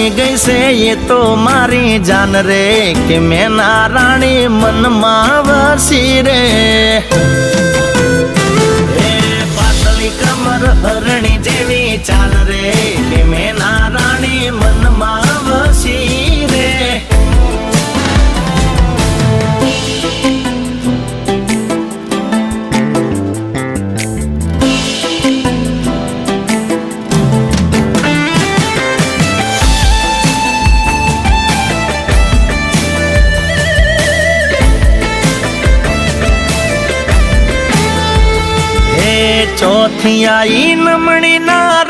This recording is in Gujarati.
બની ગઈ છે એ તો મારી જાન રે કે મેના રાણી મનમાં વસી રે પાતળી કમર હરણી જેવી ચાલ રે કે મેના રાણી મનમાં વસી રે ચોથી આઈ નમણી ના